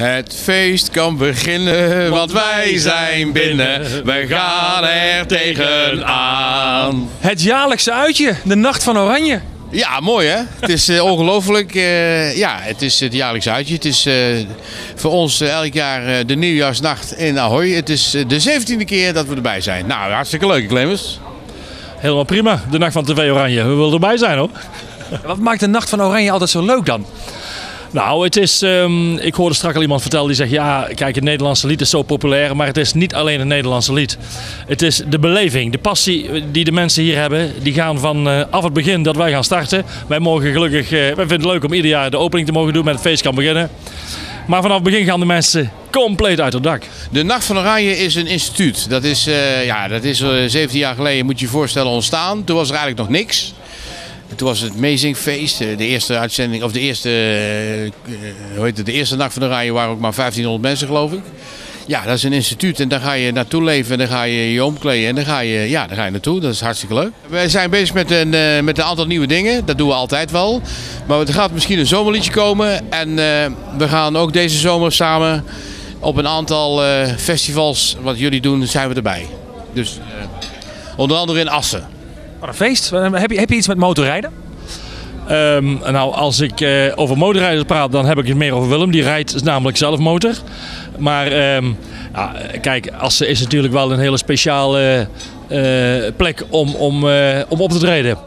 Het feest kan beginnen, want wij zijn binnen. We gaan er tegenaan. Het jaarlijkse uitje, de Nacht van Oranje. Ja, mooi hè? Het is ongelooflijk. Ja, het is het jaarlijks uitje. Het is voor ons elk jaar de nieuwjaarsnacht in Ahoy. Het is de 17e keer dat we erbij zijn. Nou, hartstikke leuk, Clemens. Helemaal prima, de Nacht van TV Oranje. We willen erbij zijn hoor. Wat maakt de Nacht van Oranje altijd zo leuk dan? Nou, het is, ik hoorde straks al iemand vertellen die zegt, ja, kijk, het Nederlandse lied is zo populair, maar het is niet alleen het Nederlandse lied. Het is de beleving, de passie die de mensen hier hebben, die gaan vanaf het begin dat wij gaan starten. Wij mogen gelukkig, wij vinden het leuk om ieder jaar de opening te mogen doen, met het feest kan beginnen. Maar vanaf het begin gaan de mensen compleet uit het dak. De Nacht van Oranje is een instituut. Dat is, 17 jaar geleden, moet je je voorstellen, ontstaan. Toen was er eigenlijk nog niks. Toen was het Meezingfeest, de eerste uitzending, of de eerste Nacht van Oranje waren ook maar 1500 mensen geloof ik. Ja, dat is een instituut en daar ga je naartoe leven en dan ga je je omkleden en dan ga je naartoe. Dat is hartstikke leuk. We zijn bezig met een aantal nieuwe dingen, dat doen we altijd wel. Maar er gaat misschien een zomerliedje komen en we gaan ook deze zomer samen op een aantal festivals, wat jullie doen, zijn we erbij. Dus onder andere in Assen. Wat een feest. Heb je iets met motorrijden? Nou, als ik over motorrijders praat, dan heb ik het meer over Willem. Die rijdt namelijk zelf motor. Maar kijk, Assen is natuurlijk wel een hele speciale plek om op te treden.